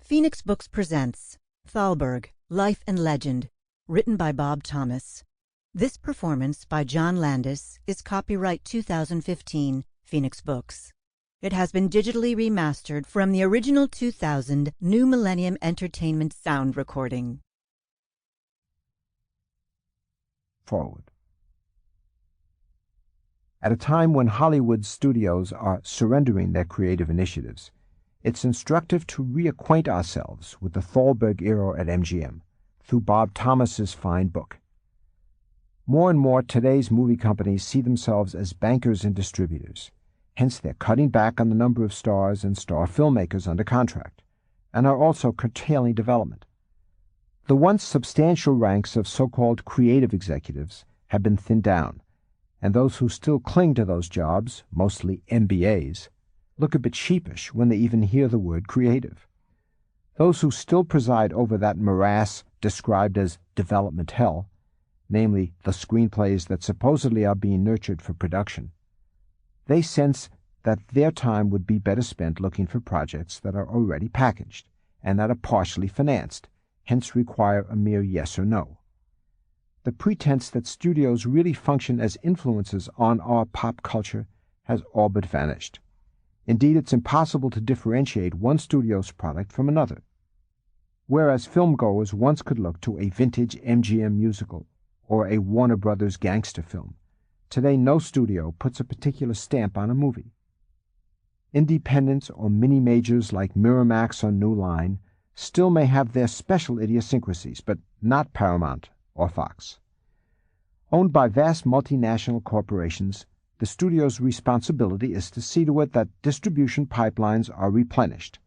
Phoenix Books presents Thalberg, Life and Legend, written by Bob Thomas. This performance by John Landis is copyright 2015, Phoenix Books. It has been digitally remastered from the original 2000 New Millennium Entertainment sound recording. Forward. At a time when Hollywood studios are surrendering their creative initiatives, it's instructive to reacquaint ourselves with the Thalberg era at MGM through Bob Thomas's fine book. More and more today's movie companies see themselves as bankers and distributors. Hence they're cutting back on the number of stars and star filmmakers under contract, and are also curtailing development. The once substantial ranks of so-called creative executives have been thinned down, and those who still cling to those jobs, mostly MBAs, look a bit sheepish when they even hear the word creative. Those who still preside over that morass described as development hell, namely the screenplays that supposedly are being nurtured for production, they sense that their time would be better spent looking for projects that are already packaged and that are partially financed, hence require a mere yes or no. The pretense that studios really function as influences on our pop culture has all but vanished. Indeed, it's impossible to differentiate one studio's product from another. Whereas filmgoers once could look to a vintage MGM musical or a Warner Brothers gangster film, today no studio puts a particular stamp on a movie. Independents or mini-majors like Miramax or New Line still may have their special idiosyncrasies, but not Paramount or Fox. Owned by vast multinational corporations, the studio's responsibility is to see to it that distribution pipelines are replenished.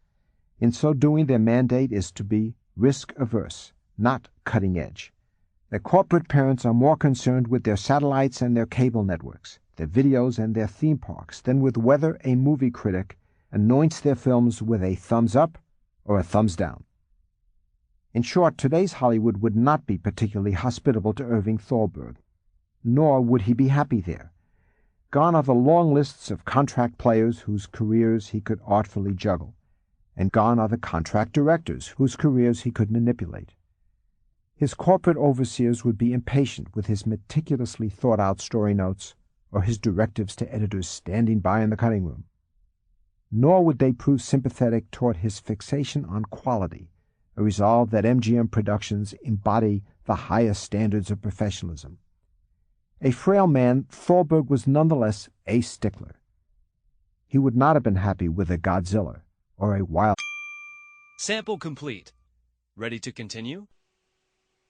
In so doing, their mandate is to be risk-averse, not cutting-edge. Their corporate parents are more concerned with their satellites and their cable networks, their videos and their theme parks, than with whether a movie critic anoints their films with a thumbs up or a thumbs down. In short, today's Hollywood would not be particularly hospitable to Irving Thalberg, nor would he be happy there. Gone are the long lists of contract players whose careers he could artfully juggle, and gone are the contract directors whose careers he could manipulate. His corporate overseers would be impatient with his meticulously thought-out story notes or his directives to editors standing by in the cutting room. Nor would they prove sympathetic toward his fixation on quality, a resolve that MGM productions embody the highest standards of professionalism. A frail man, Thalberg was nonetheless a stickler. He would not have been happy with a Godzilla or a Wild. Sample complete. Ready to continue?